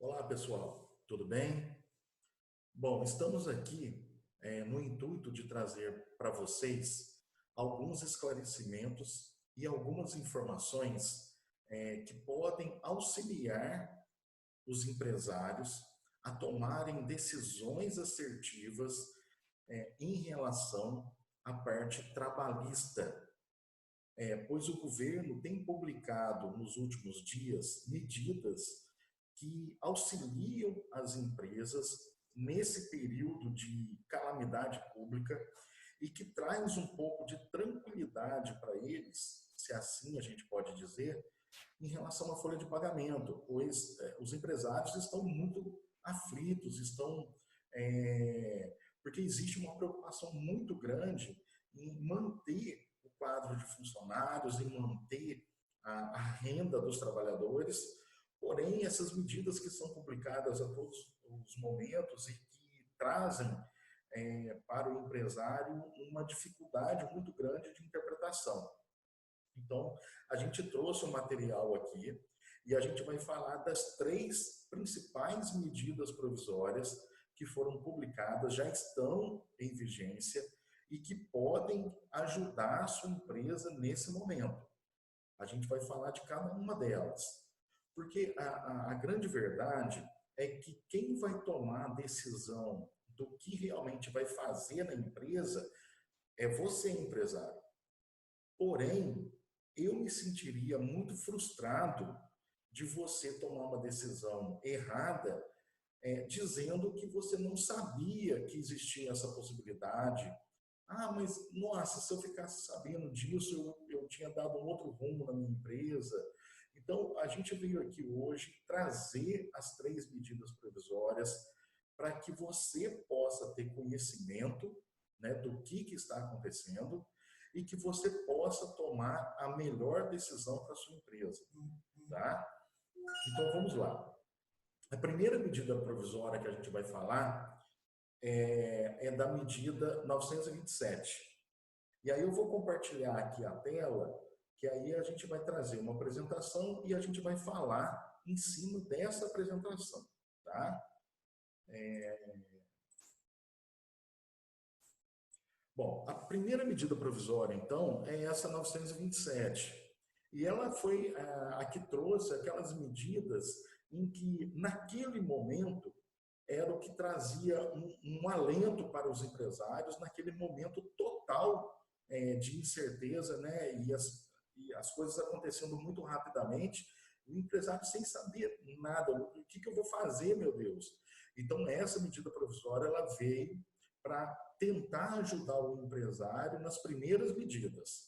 Olá, pessoal, tudo bem? Bom, estamos aqui no intuito de trazer para vocês alguns esclarecimentos e algumas informações que podem auxiliar os empresários a tomarem decisões assertivas em relação à parte trabalhista, pois o governo tem publicado nos últimos dias medidas que auxiliam as empresas nesse período de calamidade pública e que traz um pouco de tranquilidade para eles, se assim a gente pode dizer, em relação à folha de pagamento, pois os empresários estão muito aflitos, estão porque existe uma preocupação muito grande em manter o quadro de funcionários, em manter a renda dos trabalhadores. Porém, essas medidas que são publicadas a todos os momentos e que trazem para o empresário uma dificuldade muito grande de interpretação. Então, a gente trouxe um material aqui e a gente vai falar das três principais medidas provisórias que foram publicadas, já estão em vigência e que podem ajudar a sua empresa nesse momento. A gente vai falar de cada uma delas. Porque a grande verdade é que quem vai tomar a decisão do que realmente vai fazer na empresa é você, empresário. Porém, eu me sentiria muito frustrado de você tomar uma decisão errada, dizendo que você não sabia que existia essa possibilidade. Ah, mas nossa, se eu ficasse sabendo disso, eu tinha dado um outro rumo na minha empresa. Então, a gente veio aqui hoje trazer as três medidas provisórias para que você possa ter conhecimento, né, do que está acontecendo e que você possa tomar a melhor decisão para a sua empresa. Tá? Então, vamos lá. A primeira medida provisória que a gente vai falar é da medida 927. E aí eu vou compartilhar aqui a tela, que aí a gente vai trazer uma apresentação e a gente vai falar em cima dessa apresentação, tá? Bom, a primeira medida provisória, então, é essa 927. E ela foi a que trouxe aquelas medidas em que, naquele momento, era o que trazia um alento para os empresários naquele momento total de incerteza, né? E as coisas acontecendo muito rapidamente, o empresário sem saber nada, o que eu vou fazer, meu Deus? Então, essa medida provisória ela veio para tentar ajudar o empresário nas primeiras medidas.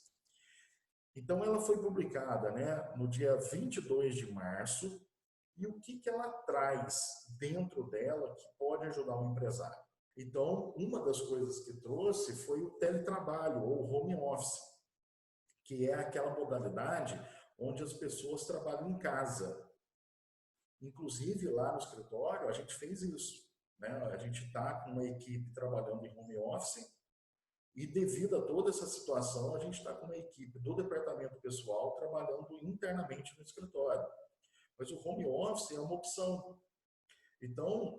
Então, ela foi publicada, né, no dia 22 de março, e o que ela traz dentro dela que pode ajudar o empresário. Então, uma das coisas que trouxe foi o teletrabalho, ou home office, que é aquela modalidade onde as pessoas trabalham em casa. Inclusive, lá no escritório, a gente fez isso. Né? A gente está com uma equipe trabalhando em home office e, devido a toda essa situação, a gente está com uma equipe do departamento pessoal trabalhando internamente no escritório. Mas o home office é uma opção. Então,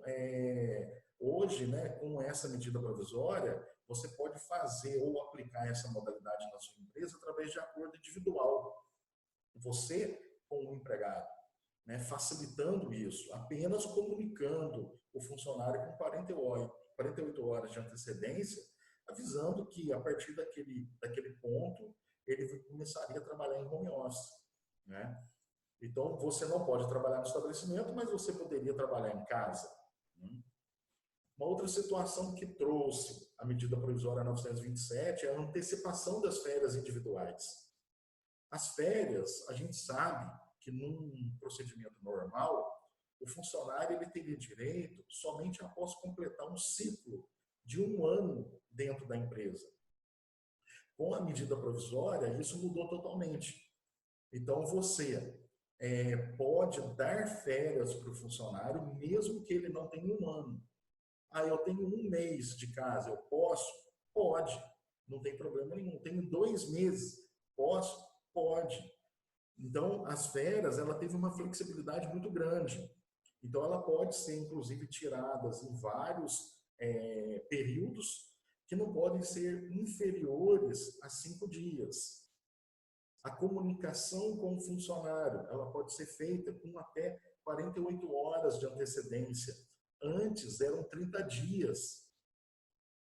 hoje, né, com essa medida provisória, você pode fazer ou aplicar essa modalidade na sua empresa através de acordo individual. Você com o empregado, né, facilitando isso, apenas comunicando o funcionário com 48 horas de antecedência, avisando que a partir daquele ponto ele começaria a trabalhar em home office. Né? Então, você não pode trabalhar no estabelecimento, mas você poderia trabalhar em casa. Uma outra situação que trouxe a medida provisória 927 é a antecipação das férias individuais. As férias, a gente sabe que num procedimento normal, o funcionário ele teria direito somente após completar um ciclo de um ano dentro da empresa. Com a medida provisória, isso mudou totalmente. Então, você pode dar férias para o funcionário, mesmo que ele não tenha um ano. Ah, eu tenho um mês de casa, eu posso? Pode, não tem problema nenhum. Tenho 2 meses, posso? Pode. Então, as férias, ela teve uma flexibilidade muito grande. Então, ela pode ser, inclusive, tirada em vários períodos que não podem ser inferiores a 5 dias. A comunicação com o funcionário, ela pode ser feita com até 48 horas de antecedência. Antes eram 30 dias.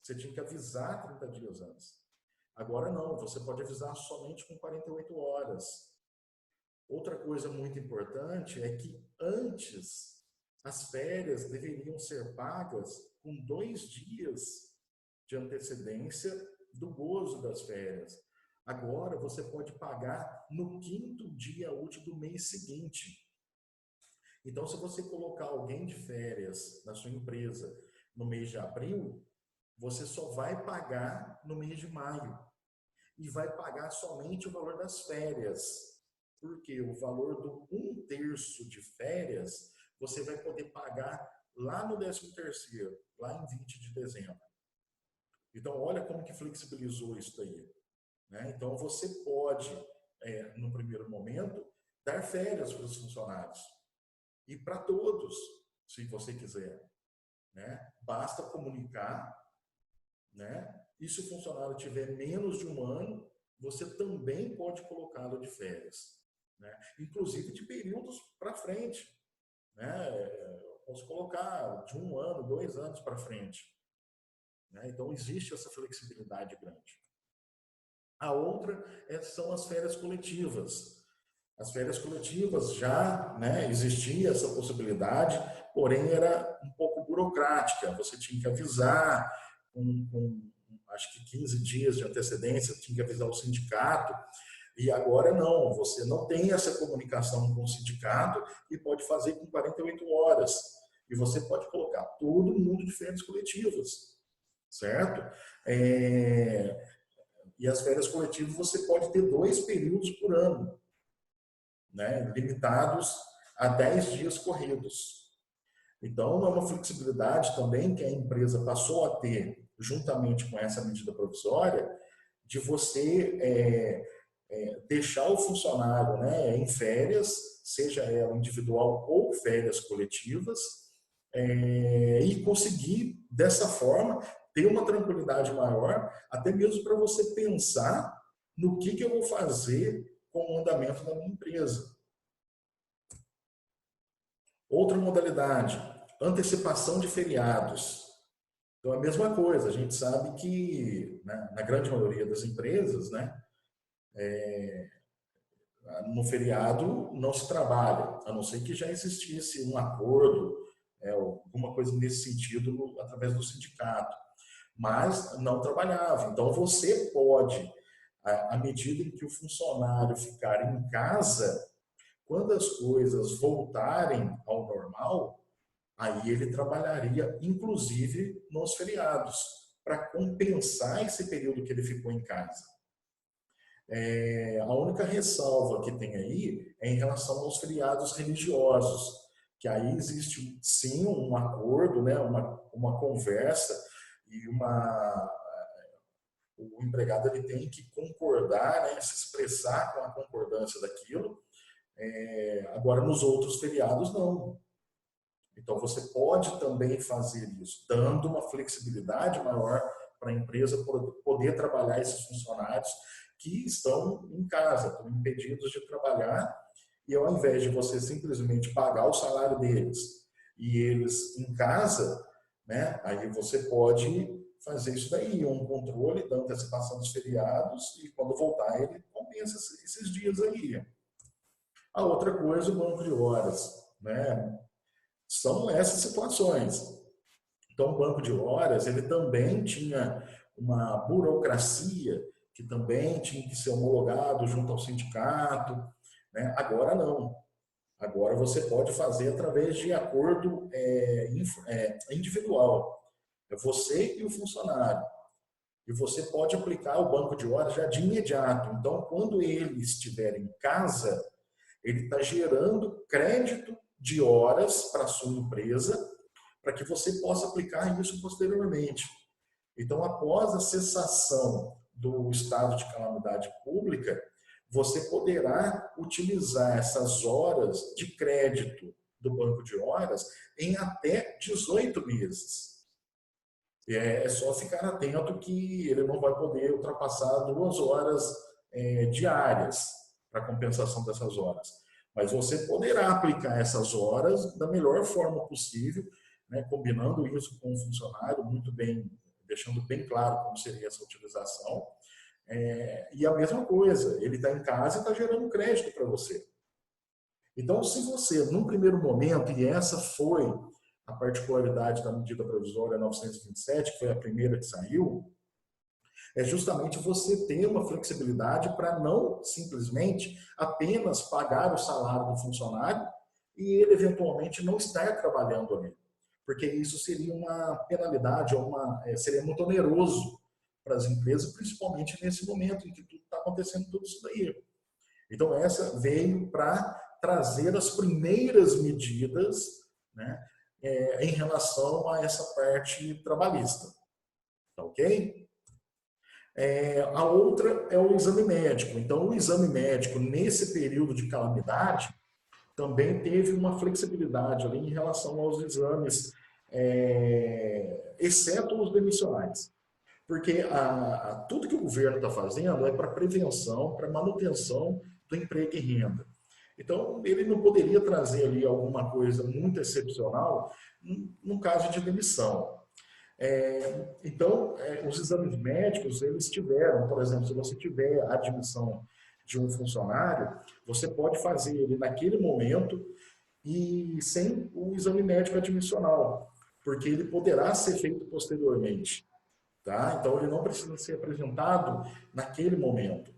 Você tinha que avisar 30 dias antes. Agora não, você pode avisar somente com 48 horas. Outra coisa muito importante é que antes as férias deveriam ser pagas com 2 dias de antecedência do gozo das férias. Agora você pode pagar no 5º dia útil do mês seguinte. Então, se você colocar alguém de férias na sua empresa no mês de abril, você só vai pagar no mês de maio. E vai pagar somente o valor das férias. Porque o valor do 1/3 de férias, você vai poder pagar lá no 13º, lá em 20 de dezembro. Então, olha como que flexibilizou isso aí. Né? Então, você pode, no primeiro momento, dar férias para os funcionários. E para todos, se você quiser. Né? Basta comunicar, né? E se o funcionário tiver menos de 1 ano, você também pode colocá-lo de férias. Né? Inclusive de períodos para frente. Né? Posso colocar de 1 ano, 2 anos para frente. Né? Então, existe essa flexibilidade grande. A outra são as férias coletivas. As férias coletivas já, né, existia essa possibilidade, porém era um pouco burocrática. Você tinha que avisar com acho que 15 dias de antecedência, tinha que avisar o sindicato. E agora não, você não tem essa comunicação com o sindicato e pode fazer com 48 horas. E você pode colocar todo mundo de férias coletivas, certo? E as férias coletivas você pode ter 2 períodos por ano, né? Limitados a 10 dias corridos. Então, é uma flexibilidade também que a empresa passou a ter, juntamente com essa medida provisória, de você deixar o funcionário, né, em férias, seja ela individual ou férias coletivas, e conseguir, dessa forma, ter uma tranquilidade maior, até mesmo para você pensar no que eu vou fazer com o andamento da minha empresa. Outra modalidade, antecipação de feriados. Então, é a mesma coisa, a gente sabe que, né, na grande maioria das empresas, né, no feriado não se trabalha, a não ser que já existisse um acordo, alguma coisa nesse sentido, através do sindicato. Mas não trabalhava. Então, você pode, à medida em que o funcionário ficar em casa, quando as coisas voltarem ao normal, aí ele trabalharia, inclusive, nos feriados, para compensar esse período que ele ficou em casa. A única ressalva que tem aí é em relação aos feriados religiosos, que aí existe, sim, um acordo, né, uma conversa e o empregado ele tem que concordar, né, se expressar com a concordância daquilo. Agora, nos outros feriados, não. Então, você pode também fazer isso, dando uma flexibilidade maior para a empresa poder trabalhar esses funcionários que estão em casa, estão impedidos de trabalhar, e ao invés de você simplesmente pagar o salário deles e eles em casa, né, aí você pode fazer isso daí, um controle da antecipação dos feriados, e quando voltar ele compensa esses dias aí. A outra coisa, o banco de horas, né? São essas situações. Então, o banco de horas, ele também tinha uma burocracia que também tinha que ser homologado junto ao sindicato, né? Agora não. Agora você pode fazer através de acordo individual. É você e o funcionário. E você pode aplicar o banco de horas já de imediato. Então, quando ele estiver em casa, ele está gerando crédito de horas para a sua empresa, para que você possa aplicar isso posteriormente. Então, após a cessação do estado de calamidade pública, você poderá utilizar essas horas de crédito do banco de horas em até 18 meses. É só ficar atento que ele não vai poder ultrapassar 2 horas diárias para compensação dessas horas. Mas você poderá aplicar essas horas da melhor forma possível, né, combinando isso com o funcionário, muito bem, deixando bem claro como seria essa utilização. E a mesma coisa, ele está em casa e está gerando crédito para você. Então, se você, num primeiro momento, e essa foi a particularidade da medida provisória 927, que foi a primeira que saiu, é justamente você ter uma flexibilidade para não simplesmente apenas pagar o salário do funcionário e ele eventualmente não estar trabalhando ali. Porque isso seria uma penalidade, seria muito oneroso para as empresas, principalmente nesse momento em que tudo está acontecendo tudo isso daí. Então, essa veio para trazer as primeiras medidas, né, em relação a essa parte trabalhista. Tá ok? A outra é o exame médico. Então, o exame médico, nesse período de calamidade, também teve uma flexibilidade ali em relação aos exames, exceto os demissionais. Porque tudo que o governo está fazendo é para prevenção, para manutenção do emprego e renda. Então, ele não poderia trazer ali alguma coisa muito excepcional num caso de demissão. Então, os exames médicos, eles tiveram, por exemplo, se você tiver a admissão de um funcionário, você pode fazer ele naquele momento e sem o exame médico admissional, porque ele poderá ser feito posteriormente. Tá? Então, ele não precisa ser apresentado naquele momento.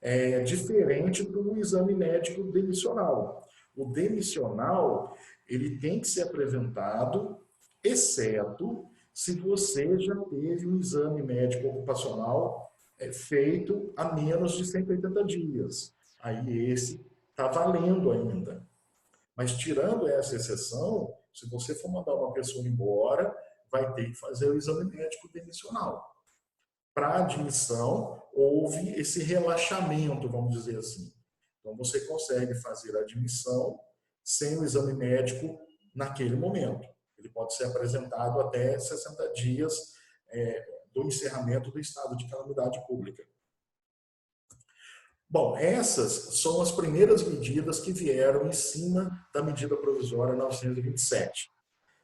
É diferente do exame médico demissional. O demissional, ele tem que ser apresentado, exceto se você já teve um exame médico ocupacional feito há menos de 180 dias. Aí esse está valendo ainda. Mas tirando essa exceção, se você for mandar uma pessoa embora, vai ter que fazer o exame médico demissional. Para admissão, houve esse relaxamento, vamos dizer assim. Então, você consegue fazer a admissão sem o exame médico naquele momento. Ele pode ser apresentado até 60 dias do encerramento do estado de calamidade pública. Bom, essas são as primeiras medidas que vieram em cima da medida provisória 927.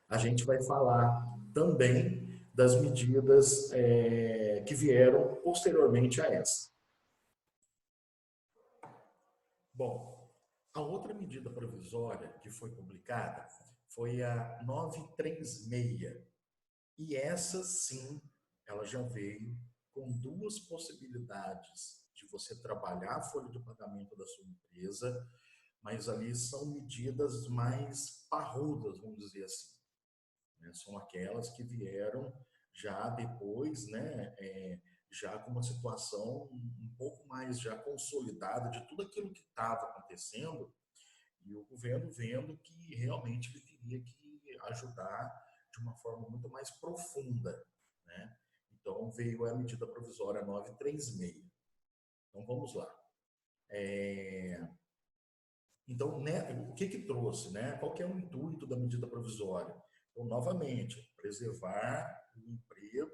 A gente vai falar também das medidas que vieram posteriormente a essa. Bom, a outra medida provisória que foi publicada foi a 936. E essa sim, ela já veio com duas possibilidades de você trabalhar a folha de pagamento da sua empresa, mas ali são medidas mais parrudas, vamos dizer assim. São aquelas que vieram já depois, né, já com uma situação um pouco mais já consolidada de tudo aquilo que estava acontecendo e o governo vendo que realmente ele teria que ajudar de uma forma muito mais profunda, né? Então veio a medida provisória 936. Então vamos lá. Então, né, o que trouxe, né? Qual que é o intuito da medida provisória? Então, novamente, preservar o emprego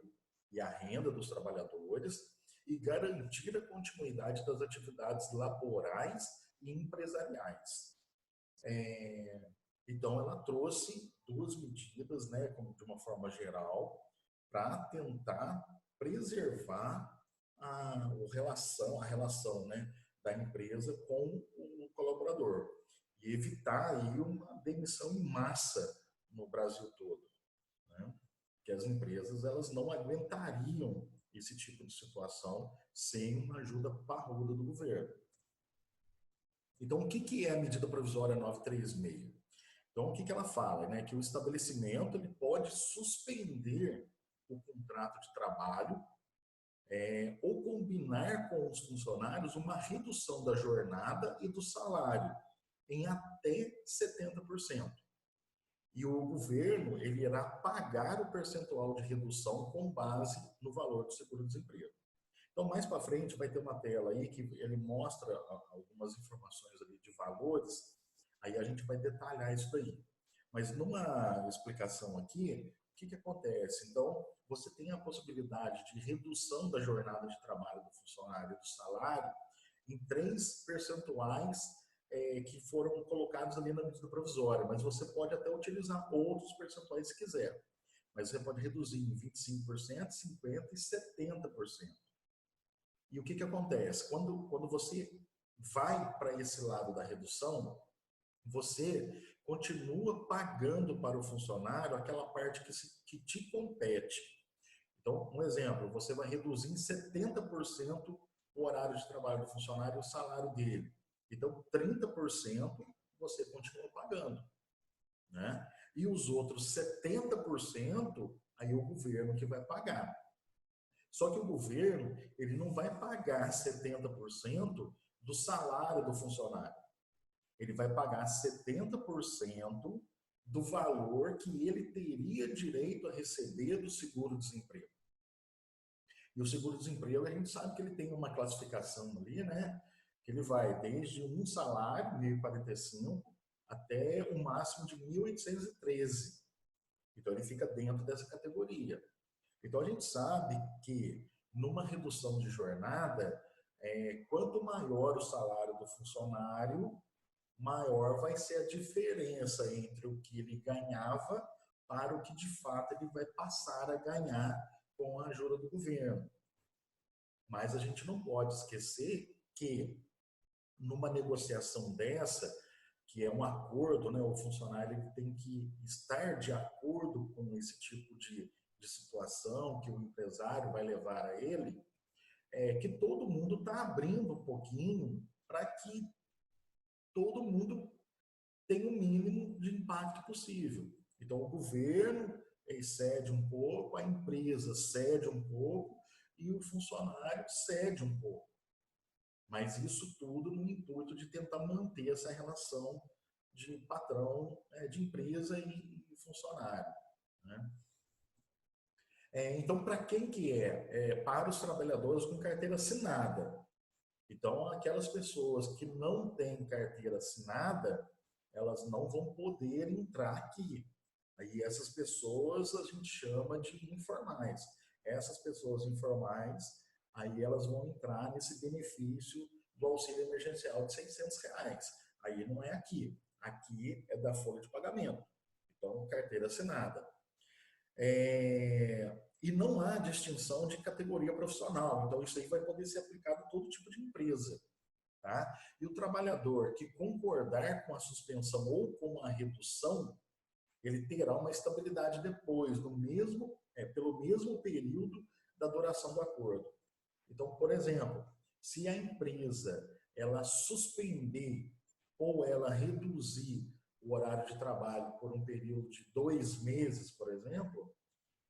e a renda dos trabalhadores e garantir a continuidade das atividades laborais e empresariais. Então, ela trouxe duas medidas, né, de uma forma geral, para tentar preservar a relação, né, da empresa com o colaborador e evitar aí uma demissão em massa no Brasil todo, né? Que as empresas elas não aguentariam esse tipo de situação sem uma ajuda parruda do governo. Então, o que é a medida provisória 936? Então, o que ela fala? Né? Que o estabelecimento ele pode suspender o contrato de trabalho ou combinar com os funcionários uma redução da jornada e do salário em até 70%. E o governo ele irá pagar o percentual de redução com base no valor do seguro-desemprego. Então, mais para frente vai ter uma tela aí que ele mostra algumas informações ali de valores Aí a gente vai detalhar isso daí. Mas numa explicação aqui, o que acontece? Então, você tem a possibilidade de redução da jornada de trabalho do funcionário e do salário em 3 percentuais que foram colocados ali na medida provisória, mas você pode até utilizar outros percentuais se quiser. Mas você pode reduzir em 25%, 50% e 70%. E o que acontece? Quando você vai para esse lado da redução, você continua pagando para o funcionário aquela parte que te compete. Então, um exemplo, você vai reduzir em 70% o horário de trabalho do funcionário e o salário dele. Então, 30% você continua pagando, né? E os outros 70% aí o governo que vai pagar. Só que o governo, ele não vai pagar 70% do salário do funcionário. Ele vai pagar 70% do valor que ele teria direito a receber do seguro-desemprego. E o seguro-desemprego, a gente sabe que ele tem uma classificação ali, né? Que ele vai desde um salário, 1.045, até o máximo de 1.813. Então, ele fica dentro dessa categoria. Então, a gente sabe que numa redução de jornada, quanto maior o salário do funcionário, maior vai ser a diferença entre o que ele ganhava para o que de fato ele vai passar a ganhar com a ajuda do governo. Mas a gente não pode esquecer que numa negociação dessa, que é um acordo, né, o funcionário ele tem que estar de acordo com esse tipo de situação que o empresário vai levar a ele, que todo mundo está abrindo um pouquinho para que todo mundo tenha o mínimo de impacto possível. Então, o governo cede um pouco, a empresa cede um pouco e o funcionário cede um pouco. Mas isso tudo no intuito de tentar manter essa relação de patrão, de empresa e funcionário, né? Então, para quem que é? Para os trabalhadores com carteira assinada. Então, aquelas pessoas que não têm carteira assinada, elas não vão poder entrar aqui. Aí essas pessoas a gente chama de informais. Essas pessoas informais, aí elas vão entrar nesse benefício do auxílio emergencial de R$ 600. Aí não é aqui. Aqui é da folha de pagamento. Então, carteira assinada. E não há distinção de categoria profissional. Então, isso aí vai poder ser aplicado a todo tipo de empresa. Tá? E o trabalhador que concordar com a suspensão ou com a redução, ele terá uma estabilidade depois, pelo mesmo período da duração do acordo. Então, por exemplo, se a empresa ela suspender ou ela reduzir o horário de trabalho por um período de 2 meses, por exemplo,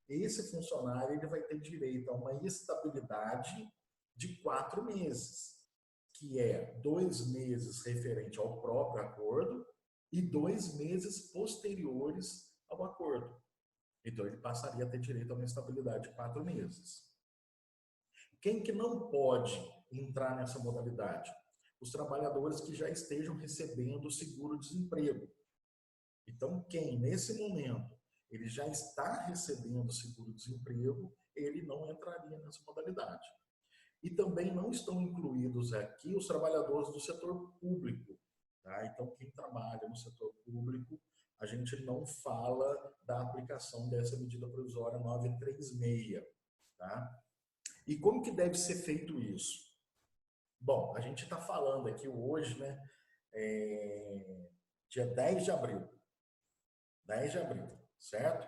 esse funcionário ele vai ter direito a uma estabilidade de 4 meses, que é 2 meses referente ao próprio acordo e 2 meses posteriores ao acordo. Então, ele passaria a ter direito a uma estabilidade de 4 meses. Quem que não pode entrar nessa modalidade? Os trabalhadores que já estejam recebendo o seguro-desemprego. Então, quem, nesse momento, ele já está recebendo o seguro-desemprego, ele não entraria nessa modalidade. E também não estão incluídos aqui os trabalhadores do setor público. Tá? Então, quem trabalha no setor público, a gente não fala da aplicação dessa medida provisória 936. Tá? E como que deve ser feito isso? Bom, a gente está falando aqui hoje, né, dia 10 de abril. 10 de abril, certo?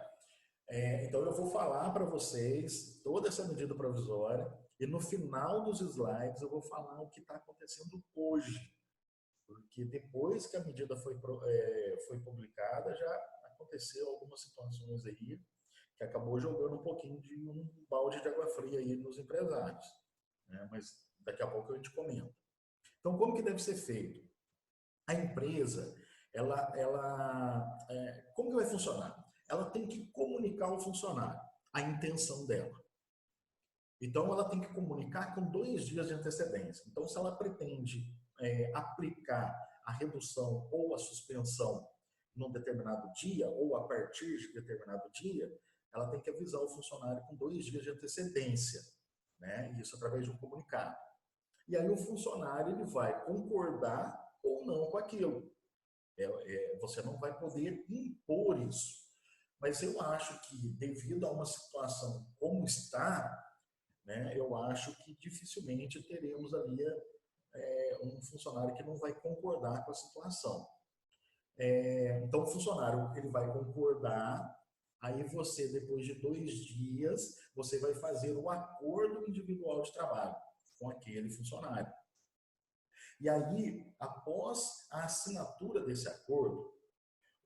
Então, eu vou falar para vocês toda essa medida provisória e no final dos slides eu vou falar o que está acontecendo hoje. Porque depois que a medida foi publicada, já aconteceu algumas situações aí que acabou jogando um pouquinho de um balde de água fria aí nos empresários. Né? Mas daqui a pouco a gente comenta. Então, como que deve ser feito? A empresa, como que vai funcionar? Ela tem que comunicar ao funcionário a intenção dela. Então, ela tem que comunicar com 2 dias de antecedência. Então, se ela pretende aplicar a redução ou a suspensão num determinado dia ou a partir de determinado dia, ela tem que avisar o funcionário com 2 dias de antecedência, né? Isso através de um comunicado. E aí o funcionário ele vai concordar ou não com aquilo. Você não vai poder impor isso. Mas eu acho que, devido a uma situação como está, né, eu acho que dificilmente teremos ali um funcionário que não vai concordar com a situação. Então, o funcionário ele vai concordar, aí você, depois de 2 dias, você vai fazer o acordo individual de trabalho com aquele funcionário. E aí, após a assinatura desse acordo,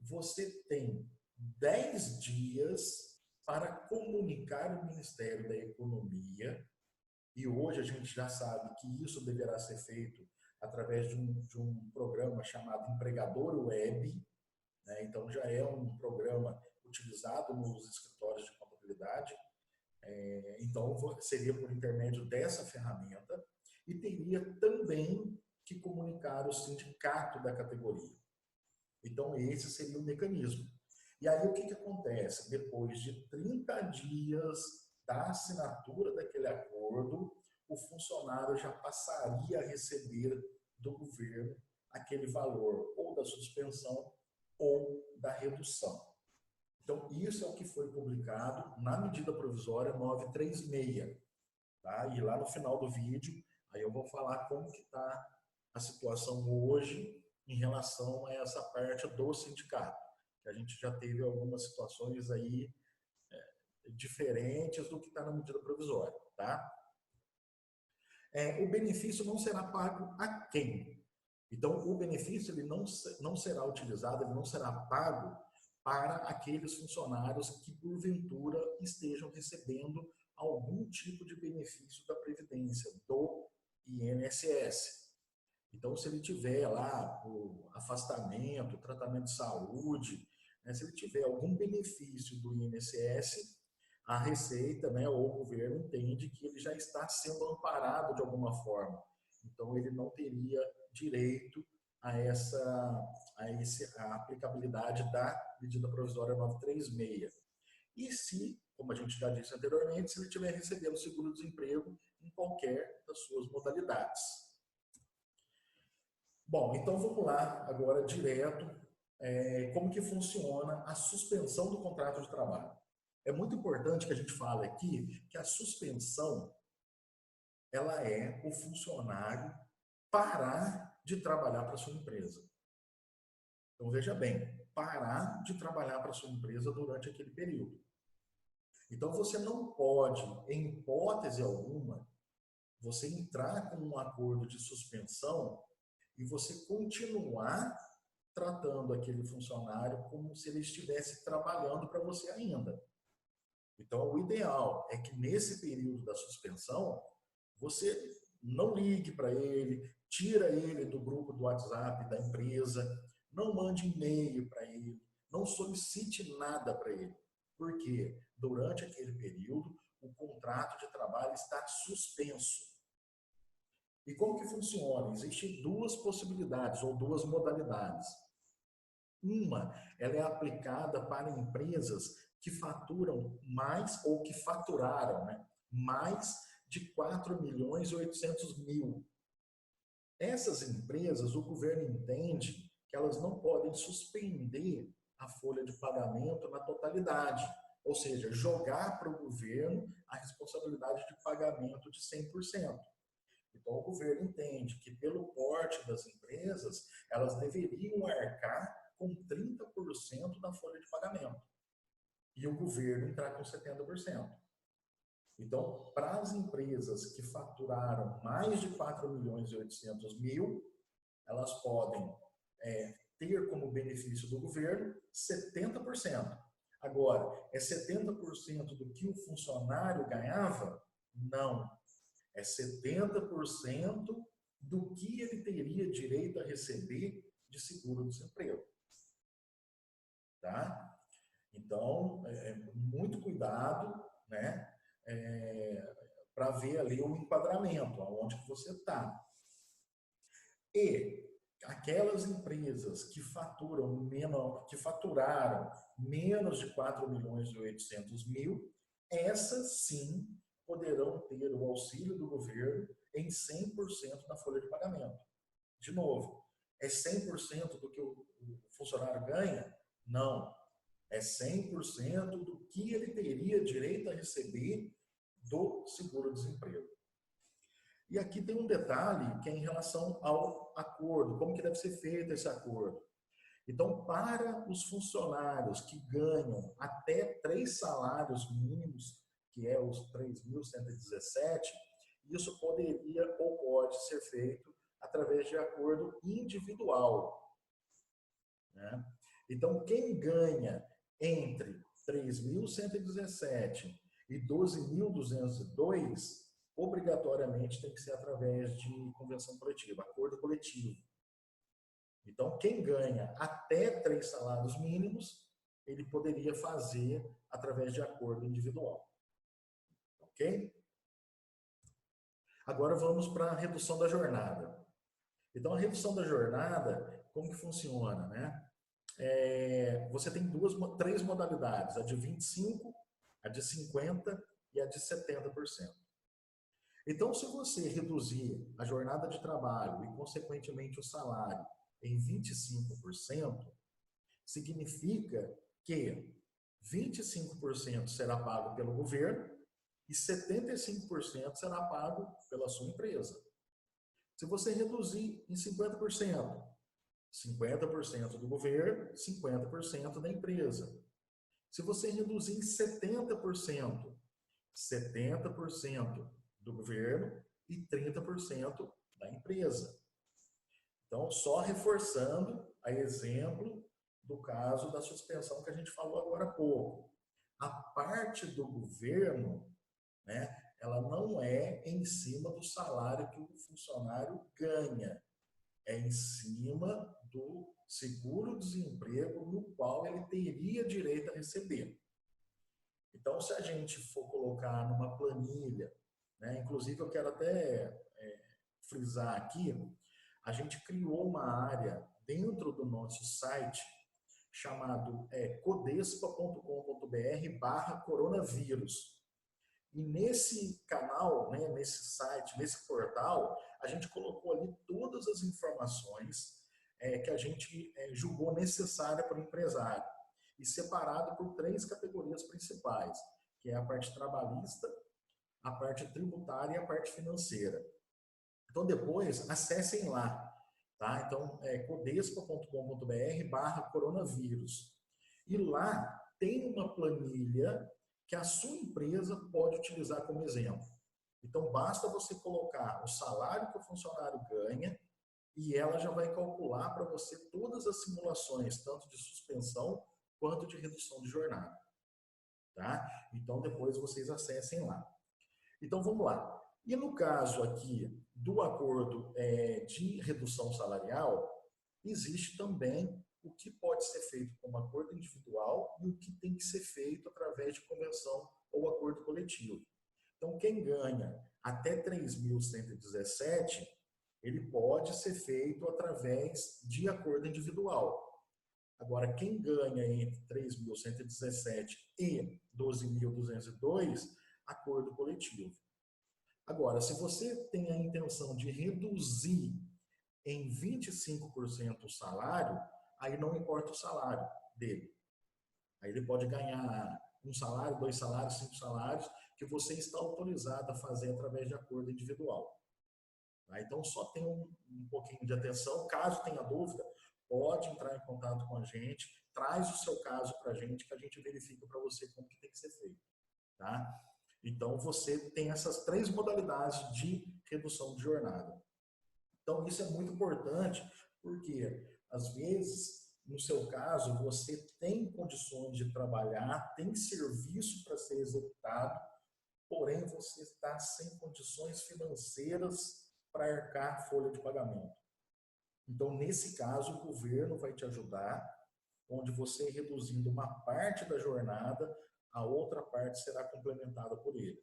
você tem 10 dias para comunicar o Ministério da Economia, e hoje a gente já sabe que isso deverá ser feito através de um programa chamado Empregador Web, né? Então já é um programa utilizado nos escritórios de contabilidade, então seria por intermédio dessa ferramenta, e teria também que comunicar o sindicato da categoria. Então, esse seria o mecanismo. E aí, o que acontece? Depois de 30 dias da assinatura daquele acordo, o funcionário já passaria a receber do governo aquele valor ou da suspensão ou da redução. Então, isso é o que foi publicado na medida provisória 936. Tá? E lá no final do vídeo, aí eu vou falar como que está a situação hoje em relação a essa parte do sindicato, que a gente já teve algumas situações aí diferentes do que está na medida provisória, tá? O benefício não será pago a quem? Então, o benefício ele não será utilizado, ele não será pago para aqueles funcionários que, porventura, estejam recebendo algum tipo de benefício da Previdência, do INSS. Então, se ele tiver lá o afastamento, tratamento de saúde, né, se ele tiver algum benefício do INSS, a Receita, né, ou o governo entende que ele já está sendo amparado de alguma forma. Então, ele não teria direito a aplicabilidade da medida provisória 936. E se, como a gente já disse anteriormente, se ele estiver recebendo seguro-desemprego em qualquer das suas modalidades. Bom, então vamos lá agora direto como que funciona a suspensão do contrato de trabalho. É muito importante que a gente fale aqui que a suspensão ela é o funcionário parar de trabalhar para a sua empresa. Então veja bem, parar de trabalhar para a sua empresa durante aquele período. Então você não pode, em hipótese alguma, você entrar com um acordo de suspensão e você continuar tratando aquele funcionário como se ele estivesse trabalhando para você ainda. Então, o ideal é que nesse período da suspensão, você não ligue para ele, tira ele do grupo do WhatsApp da empresa, não mande e-mail para ele, não solicite nada para ele. Porque durante aquele período, o contrato de trabalho está suspenso. E como que funciona? Existem duas possibilidades ou duas modalidades. Uma, ela é aplicada para empresas que faturam mais ou que faturaram, né, mais de 4 milhões e 800 mil. Essas empresas, o governo entende que elas não podem suspender a folha de pagamento na totalidade, ou seja, jogar para o governo a responsabilidade de pagamento de 100%. Então, o governo entende que, pelo porte das empresas, elas deveriam arcar com 30% da folha de pagamento e o governo entrar com 70%. Então, para as empresas que faturaram mais de 4 milhões e 800 mil, elas podem ter como benefício do governo 70%. Agora, é 70% do que o funcionário ganhava? Não. É 70% do que ele teria direito a receber de seguro-desemprego. Tá? Então, muito cuidado, né, para ver ali o enquadramento, aonde que você está. E aquelas empresas que que faturaram menos de 4.800.000, essas sim poderão ter o auxílio do governo em 100% da folha de pagamento. De novo, é 100% do que o funcionário ganha? Não. É 100% do que ele teria direito a receber do seguro-desemprego. E aqui tem um detalhe que é em relação ao acordo, como que deve ser feito esse acordo. Então, para os funcionários que ganham até 3 salários mínimos, que é os 3.117, isso poderia ou pode ser feito através de acordo individual, né? Então, quem ganha entre 3.117 e 12.202, obrigatoriamente tem que ser através de convenção coletiva, acordo coletivo. Então, quem ganha até 3 salários mínimos, ele poderia fazer através de acordo individual. Ok? Agora vamos para a redução da jornada. Então, a redução da jornada, como que funciona, né? Você tem três modalidades, a de 25%, a de 50% e a de 70%. Então, se você reduzir a jornada de trabalho e, consequentemente, o salário em 25%, significa que 25% será pago pelo governo e 75% será pago pela sua empresa. Se você reduzir em 50%, 50% do governo, 50% da empresa. Se você reduzir em 70%, 70% do governo e 30% da empresa. Então, só reforçando a exemplo do caso da suspensão que a gente falou agora há pouco. A parte do governo, né, ela não é em cima do salário que o funcionário ganha, é em cima do seguro-desemprego no qual ele teria direito a receber. Então, se a gente for colocar numa planilha, né, inclusive eu quero até frisar aqui, a gente criou uma área dentro do nosso site chamado codespa.com.br/coronavírus. E nesse canal, né, nesse site, nesse portal, a gente colocou ali todas as informações que a gente julgou necessária para o empresário, e separado por 3 categorias principais, que é a parte trabalhista, a parte tributária e a parte financeira. Então, depois, acessem lá, tá? Então, codespa.com.br/coronavírus. E lá tem uma planilha que a sua empresa pode utilizar como exemplo. Então, basta você colocar o salário que o funcionário ganha e ela já vai calcular para você todas as simulações, tanto de suspensão quanto de redução de jornada. Tá? Então, depois vocês acessem lá. Então, vamos lá. E no caso aqui do acordo de redução salarial, existe também o que pode ser feito como acordo individual e o que tem que ser feito através de convenção ou acordo coletivo. Então, quem ganha até 3.117, ele pode ser feito através de acordo individual. Agora, quem ganha entre 3.117 e 12.202, acordo coletivo. Agora, se você tem a intenção de reduzir em 25% o salário, aí não importa o salário dele. Aí ele pode ganhar 1 salário, 2 salários, 5 salários, que você está autorizado a fazer através de acordo individual. Então, só tem um pouquinho de atenção. Caso tenha dúvida, pode entrar em contato com a gente, traz o seu caso para a gente, que a gente verifica para você como que tem que ser feito. Tá? Então, você tem essas 3 modalidades de redução de jornada. Então, isso é muito importante, porque, às vezes, no seu caso, você tem condições de trabalhar, tem serviço para ser executado, porém, você está sem condições financeiras para arcar folha de pagamento. Então, nesse caso, o governo vai te ajudar, onde você, reduzindo uma parte da jornada, a outra parte será complementada por ele.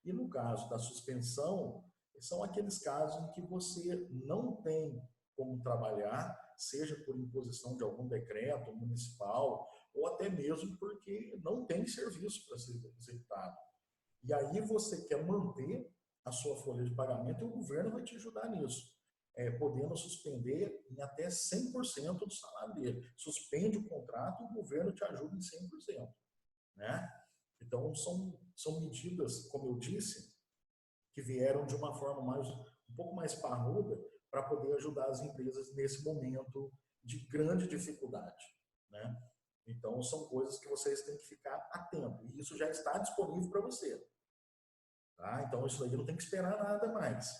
E no caso da suspensão, são aqueles casos em que você não tem como trabalhar, seja por imposição de algum decreto municipal, ou até mesmo porque não tem serviço para ser executado. E aí você quer manter a sua folha de pagamento e o governo vai te ajudar nisso, podendo suspender em até 100% do salário dele. Suspende o contrato e o governo te ajuda em 100%. Né? Então, são medidas, como eu disse, que vieram de uma forma um pouco mais parruda para poder ajudar as empresas nesse momento de grande dificuldade. Né? Então, são coisas que vocês têm que ficar atento. E isso já está disponível para você. Tá? Então, isso daí não tem que esperar nada mais.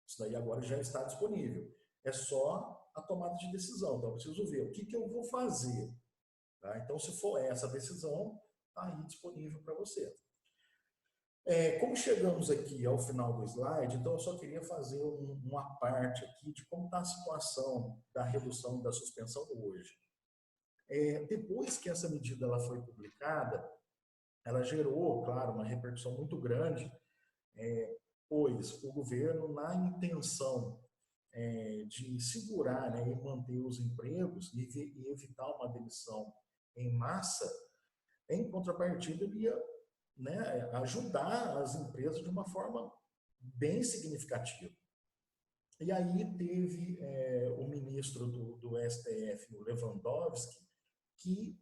Isso daí agora já está disponível. É só a tomada de decisão. Então, eu preciso ver o que eu vou fazer. Tá? Então, se for essa decisão, está aí disponível para você. Como chegamos aqui ao final do slide, então eu só queria fazer uma parte aqui de como está a situação da redução e da suspensão hoje. Depois que essa medida ela foi publicada, ela gerou, claro, uma repercussão muito grande, pois o governo, na intenção de segurar, né, e manter os empregos e evitar uma demissão em massa, em contrapartida, ele ia, né, ajudar as empresas de uma forma bem significativa. E aí teve o ministro do STF, o Lewandowski, que,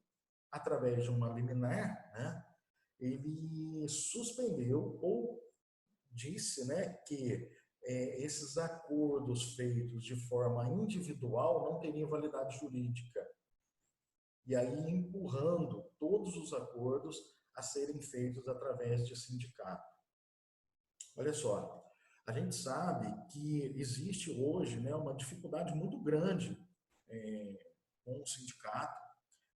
através de uma liminar, né, ele suspendeu ou disse, né, que esses acordos feitos de forma individual não teriam validade jurídica. E aí empurrando todos os acordos a serem feitos através de sindicato. Olha só, a gente sabe que existe hoje, né, uma dificuldade muito grande com o sindicato.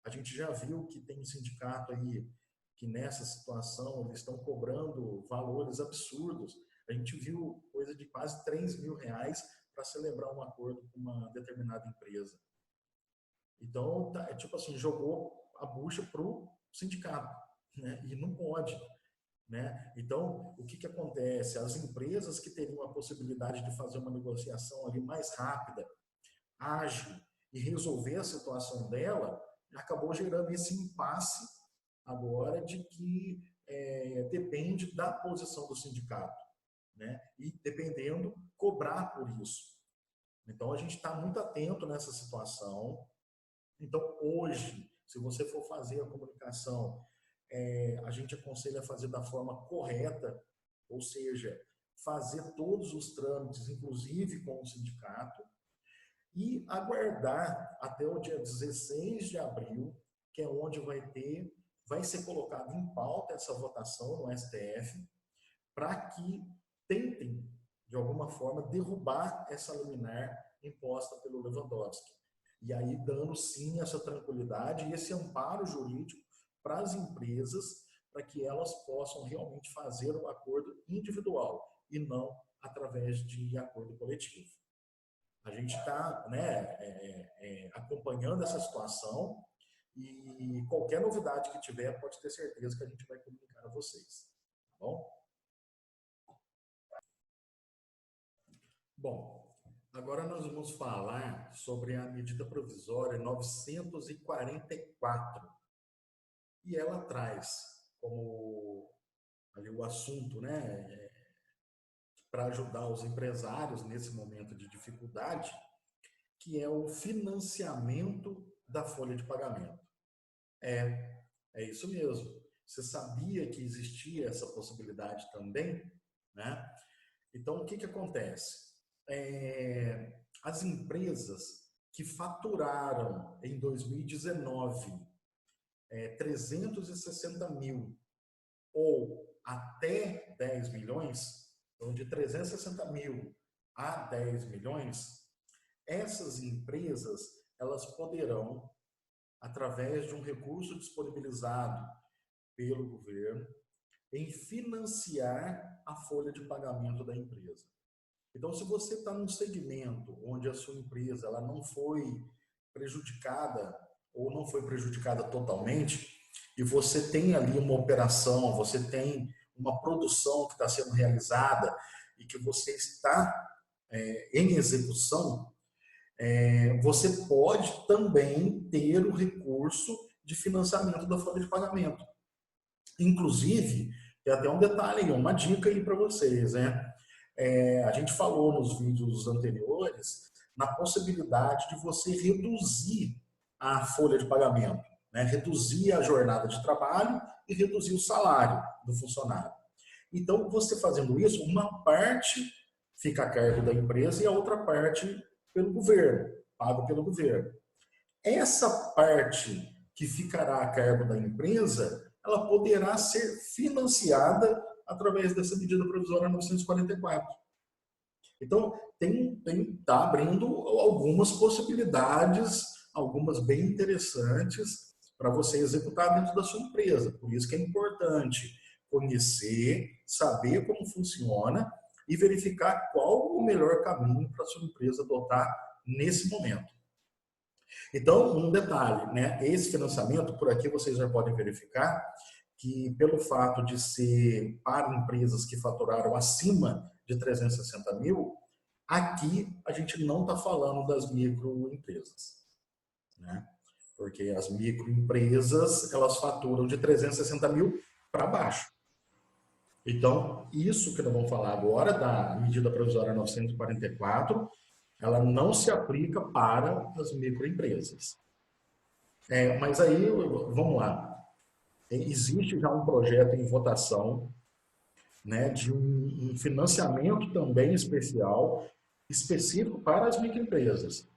A gente já viu que tem sindicato aí que nessa situação eles estão cobrando valores absurdos. A gente viu coisa de quase R$3.000 para celebrar um acordo com uma determinada empresa. Então, tipo assim, jogou a bucha para o sindicato, né? E não pode. Né? Então, o que acontece? As empresas que teriam a possibilidade de fazer uma negociação ali mais rápida, ágil e resolver a situação dela, acabou gerando esse impasse agora de que depende da posição do sindicato, né? E dependendo, cobrar por isso. Então, a gente está muito atento nessa situação. Então, hoje, se você for fazer a comunicação, a gente aconselha a fazer da forma correta, ou seja, fazer todos os trâmites, inclusive com o sindicato, e aguardar até o dia 16 de abril, que é onde vai ser colocado em pauta essa votação no STF, para que tentem, de alguma forma, derrubar essa liminar imposta pelo Lewandowski. E aí dando sim essa tranquilidade e esse amparo jurídico para as empresas, para que elas possam realmente fazer o acordo individual e não através de acordo coletivo. A gente está, né, acompanhando essa situação e qualquer novidade que tiver, pode ter certeza que a gente vai comunicar a vocês. Tá bom? Bom, agora nós vamos falar sobre a medida provisória 944. E ela traz como ali o assunto, né, para ajudar os empresários nesse momento de dificuldade, que é o financiamento da folha de pagamento. É isso mesmo. Você sabia que existia essa possibilidade também, né? Então, o que acontece? As empresas que faturaram em 2019 360 mil ou até 10 milhões, então de 360 mil a 10 milhões, essas empresas elas poderão, através de um recurso disponibilizado pelo governo, em financiar a folha de pagamento da empresa. Então, se você está num segmento onde a sua empresa ela não foi prejudicada ou não foi prejudicada totalmente, e você tem ali uma operação, você tem uma produção que está sendo realizada e que você está em execução, você pode também ter o recurso de financiamento da folha de pagamento. Inclusive, tem até um detalhe aí, uma dica aí para vocês, né? A gente falou nos vídeos anteriores na possibilidade de você reduzir a folha de pagamento, né? Reduzir a jornada de trabalho e reduzir o salário do funcionário. Então, você fazendo isso, uma parte fica a cargo da empresa e a outra parte pelo governo, pago pelo governo. Essa parte que ficará a cargo da empresa, ela poderá ser financiada através dessa medida provisória 944. Então, tá abrindo algumas possibilidades, algumas bem interessantes para você executar dentro da sua empresa. Por isso que é importante conhecer, saber como funciona e verificar qual o melhor caminho para a sua empresa adotar nesse momento. Então, um detalhe, né? Esse financiamento, por aqui vocês já podem verificar que pelo fato de ser para empresas que faturaram acima de 360 mil, aqui a gente não está falando das microempresas, né? Porque as microempresas, elas faturam de 360 mil para baixo. Então, isso que nós vamos falar agora, da medida provisória 944, ela não se aplica para as microempresas. Mas aí, vamos lá. Existe já um projeto em votação, né, de um financiamento também especial, específico para as microempresas.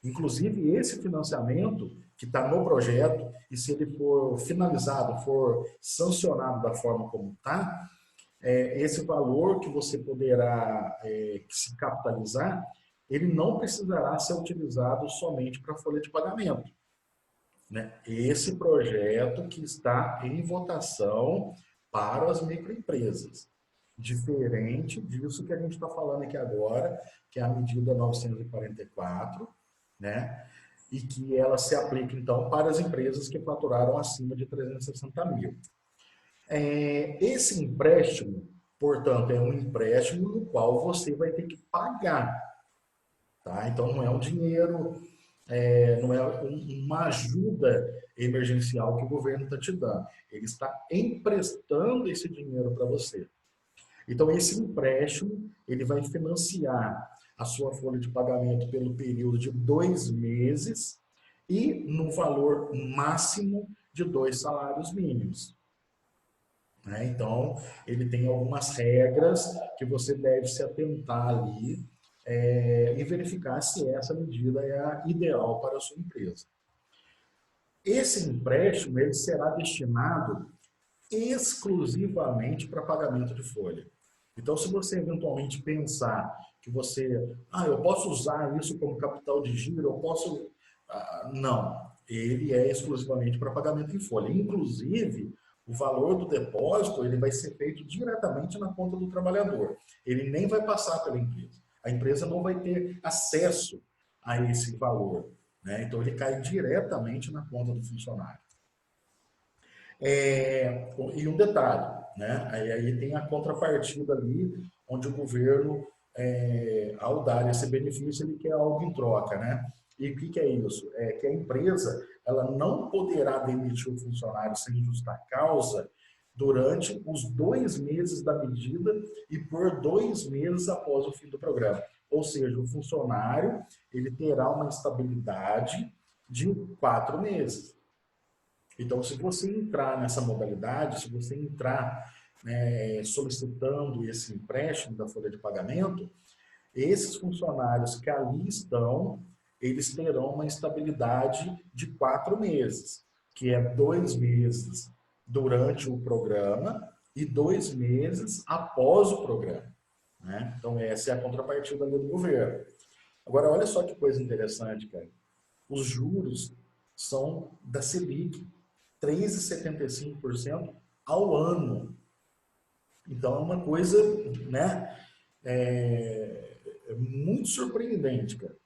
Inclusive, esse financiamento que está no projeto, e se ele for finalizado, for sancionado da forma como está, esse valor que você poderá se capitalizar, ele não precisará ser utilizado somente para a folha de pagamento, né? Esse projeto que está em votação para as microempresas. Diferente disso que a gente está falando aqui agora, que é a medida 944, né? E que ela se aplica, então, para as empresas que faturaram acima de 360 mil. Esse empréstimo, portanto, é um empréstimo no qual você vai ter que pagar. Tá? Então, não é um dinheiro, não é uma ajuda emergencial que o governo está te dando. Ele está emprestando esse dinheiro para você. Então, esse empréstimo, ele vai financiar a sua folha de pagamento pelo período de 2 meses e no valor máximo de 2 salários mínimos. Né? Então, ele tem algumas regras que você deve se atentar ali e verificar se essa medida é a ideal para a sua empresa. Esse empréstimo ele será destinado exclusivamente para pagamento de folha. Então, se você eventualmente pensar que eu posso usar isso como capital de giro, eu posso... não, ele é exclusivamente para pagamento em folha. Inclusive, o valor do depósito ele vai ser feito diretamente na conta do trabalhador. Ele nem vai passar pela empresa. A empresa não vai ter acesso a esse valor, né? Então, ele cai diretamente na conta do funcionário. E um detalhe, né? Aí tem a contrapartida ali, onde o governo, ao dar esse benefício, ele quer algo em troca, né? E o que é isso? É que a empresa ela não poderá demitir o funcionário sem justa causa durante os 2 meses da medida e por 2 meses após o fim do programa. Ou seja, o funcionário ele terá uma estabilidade de 4 meses. Então, se você entrar nessa modalidade, se você entrar, né, solicitando esse empréstimo da folha de pagamento, esses funcionários que ali estão, eles terão uma estabilidade de 4 meses, que é 2 meses durante o programa e 2 meses após o programa. Né? Então, essa é a contrapartida ali do governo. Agora, olha só que coisa interessante, cara. Os juros são da Selic, 3,75% ao ano. Então, é uma coisa, né, muito surpreendente, cara.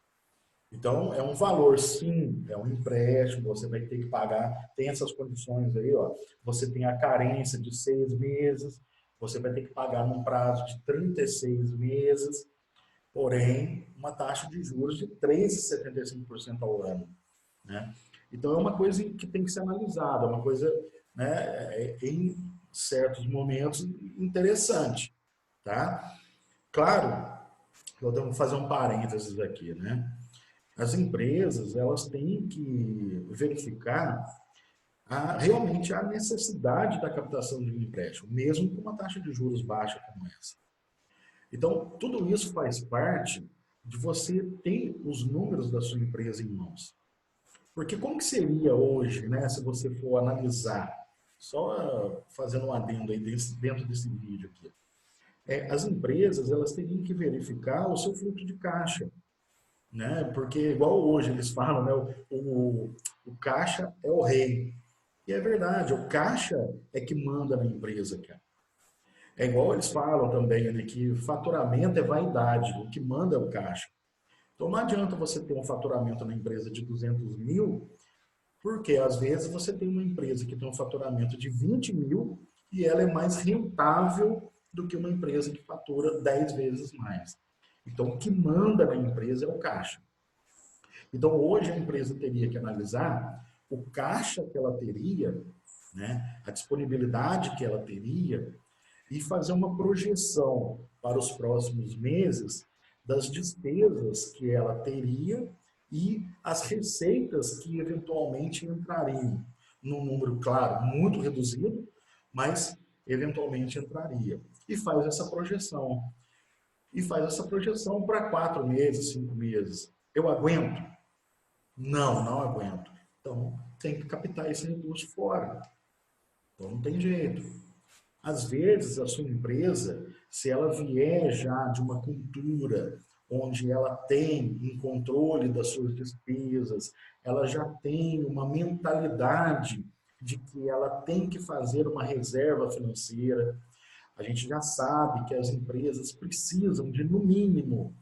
Então, é um valor, sim, é um empréstimo, você vai ter que pagar, tem essas condições aí, ó. Você tem a carência de 6 meses, você vai ter que pagar num prazo de 36 meses. porém, uma taxa de juros de 3,75% ao ano, né? Então, é uma coisa que tem que ser analisada, é uma coisa, né, em certos momentos interessante, tá? Claro, eu tenho que fazer um parênteses aqui, né? As empresas, elas têm que verificar realmente a necessidade da captação de um empréstimo, mesmo com uma taxa de juros baixa como essa. Então, tudo isso faz parte de você ter os números da sua empresa em mãos. Porque como que seria hoje, né, se você for analisar, só fazendo um adendo aí dentro desse vídeo aqui, as empresas, elas teriam que verificar o seu fluxo de caixa, né? Porque igual hoje eles falam, né, o caixa é o rei. E é verdade, o caixa é que manda na empresa, cara. É igual eles falam também ali que faturamento é vaidade, o que manda é o caixa. Então não adianta você ter um faturamento na empresa de 200 mil, porque às vezes você tem uma empresa que tem um faturamento de 20 mil e ela é mais rentável do que uma empresa que fatura 10 vezes mais. Então o que manda na empresa é o caixa. Então hoje a empresa teria que analisar o caixa que ela teria, né, a disponibilidade que ela teria e fazer uma projeção para os próximos meses das despesas que ela teria e as receitas que eventualmente entrariam num número, claro, muito reduzido, mas eventualmente entraria. E faz essa projeção. E faz essa projeção para 4 meses, 5 meses. Eu aguento? Não, não aguento. Então, tem que captar esse recurso fora. Então, não tem jeito. Às vezes, a sua empresa, se ela vier já de uma cultura onde ela tem um controle das suas despesas, ela já tem uma mentalidade de que ela tem que fazer uma reserva financeira. A gente já sabe que as empresas precisam de, no mínimo,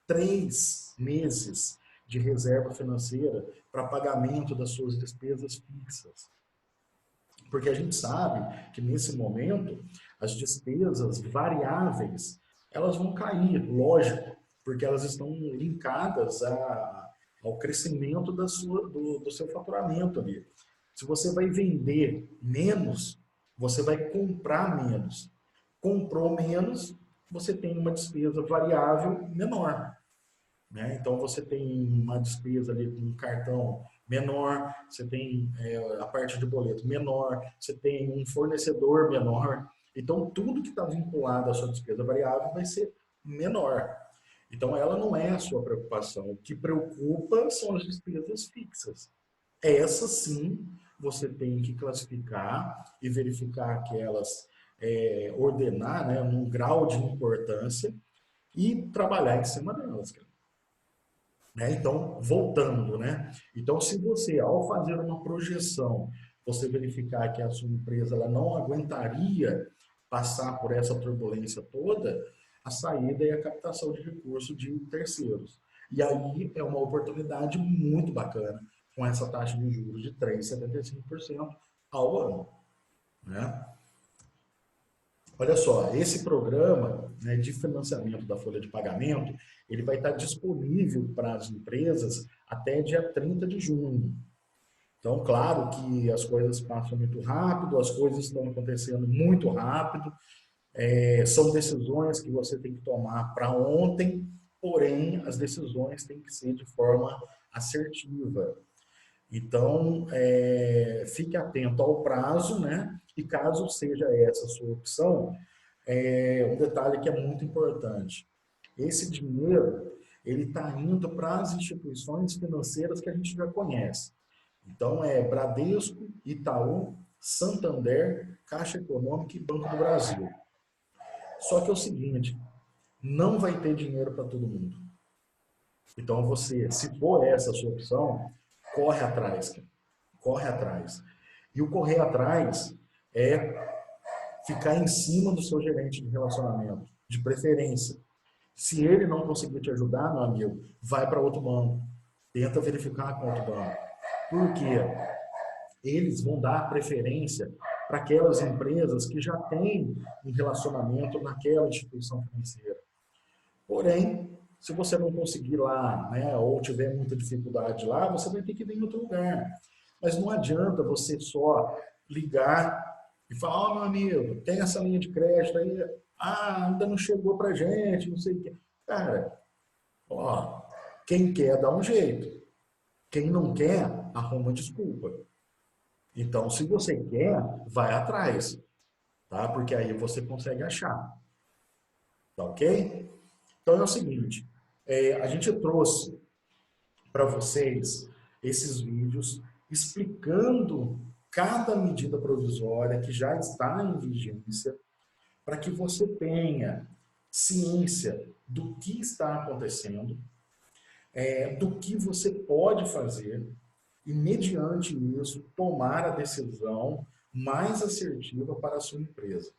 3 meses de reserva financeira para pagamento das suas despesas fixas. Porque a gente sabe que nesse momento as despesas variáveis elas vão cair, lógico, porque elas estão linkadas ao crescimento do seu faturamento ali. Se você vai vender menos, você vai comprar menos. Comprou menos, você tem uma despesa variável menor. Né? Então você tem uma despesa ali com um cartão menor, você tem a parte de boleto menor, você tem um fornecedor menor. Então tudo que está vinculado à sua despesa variável vai ser menor. Então ela não é a sua preocupação. O que preocupa são as despesas fixas. Essas sim você tem que classificar e verificar que elas ordenar, né, num grau de importância e trabalhar em cima delas. Cara. Né? Então, voltando, né? Então, se você, ao fazer uma projeção, você verificar que a sua empresa ela não aguentaria passar por essa turbulência toda, a saída é a captação de recursos de terceiros. E aí é uma oportunidade muito bacana com essa taxa de juros de 3,75% ao ano. Né? Olha só, esse programa, né, de financiamento da folha de pagamento, ele vai estar disponível para as empresas até dia 30 de junho. Então, claro que as coisas passam muito rápido, as coisas estão acontecendo muito rápido, são decisões que você tem que tomar para ontem, porém, as decisões têm que ser de forma assertiva. Então, fique atento ao prazo, né? E caso seja essa a sua opção, um detalhe que é muito importante. Esse dinheiro, ele está indo para as instituições financeiras que a gente já conhece. Então, é Bradesco, Itaú, Santander, Caixa Econômica e Banco do Brasil. Só que é o seguinte, não vai ter dinheiro para todo mundo. Então, você, se for essa a sua opção, corre atrás, cara. Corre atrás. E o correr atrás é ficar em cima do seu gerente de relacionamento, de preferência. Se ele não conseguir te ajudar, meu amigo, vai para outro banco. Tenta verificar com outro banco. Por quê? Eles vão dar preferência para aquelas empresas que já têm um relacionamento naquela instituição financeira. Porém, Se você não conseguir lá, né, ou tiver muita dificuldade lá, você vai ter que vir em outro lugar. Mas não adianta você só ligar e falar, ó, meu amigo, tem essa linha de crédito aí, ainda não chegou pra gente, não sei o quê. Cara, ó, quem quer dá um jeito. Quem não quer, arruma desculpa. Então, se você quer, vai atrás, tá? Porque aí você consegue achar, tá ok? Então é o seguinte, a gente trouxe para vocês esses vídeos explicando cada medida provisória que já está em vigência, para que você tenha ciência do que está acontecendo, do que você pode fazer e, mediante isso, tomar a decisão mais assertiva para a sua empresa.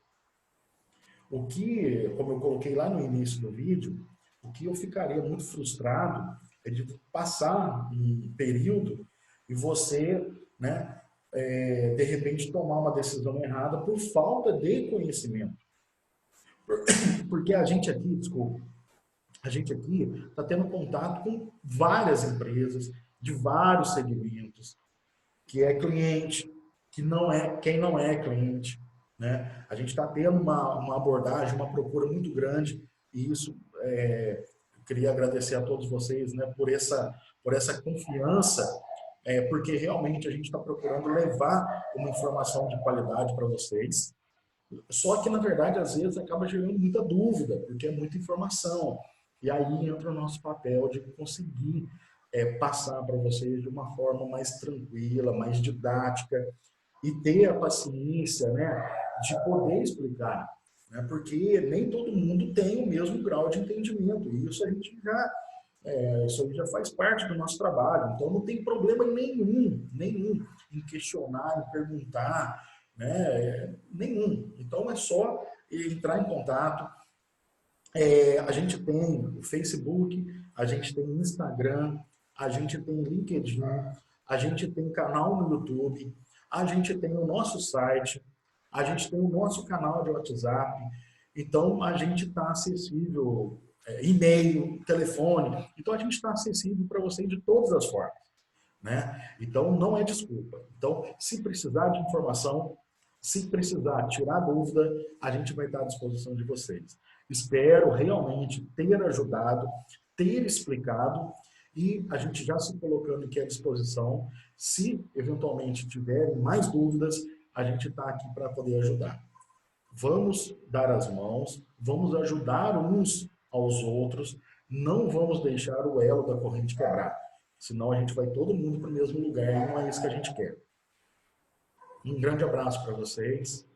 O que, como eu coloquei lá no início do vídeo, o que eu ficaria muito frustrado é de passar um período e você, né, de repente tomar uma decisão errada por falta de conhecimento. Porque a gente aqui, desculpa, a gente aqui está tendo contato com várias empresas de vários segmentos, que é cliente, que não é quem não é cliente, né? A gente está tendo uma abordagem, uma procura muito grande e isso eu queria agradecer a todos vocês, né, por essa confiança, porque realmente a gente está procurando levar uma informação de qualidade para vocês. Só que, na verdade, às vezes acaba gerando muita dúvida, porque é muita informação. E aí entra o nosso papel de conseguir passar para vocês de uma forma mais tranquila, mais didática, e ter a paciência, né, de poder explicar. Né, porque nem todo mundo tem o mesmo grau de entendimento. E isso a gente já isso aí já faz parte do nosso trabalho. Então não tem problema nenhum em questionar, em perguntar, né? Nenhum. Então é só entrar em contato. A gente tem o Facebook, a gente tem Instagram, a gente tem LinkedIn, a gente tem canal no YouTube, a gente tem o nosso site, a gente tem o nosso canal de WhatsApp. Então a gente está acessível, e-mail, telefone. Então a gente está acessível para você de todas as formas, né? Então não é desculpa. Então, se precisar de informação, se precisar tirar dúvida, a gente vai estar à disposição de vocês. Espero realmente ter ajudado, ter explicado e a gente já se colocando aqui à disposição. Se eventualmente tiverem mais dúvidas, a gente está aqui para poder ajudar. Vamos dar as mãos, vamos ajudar uns aos outros, não vamos deixar o elo da corrente quebrar, senão a gente vai todo mundo para o mesmo lugar e não é isso que a gente quer. Um grande abraço para vocês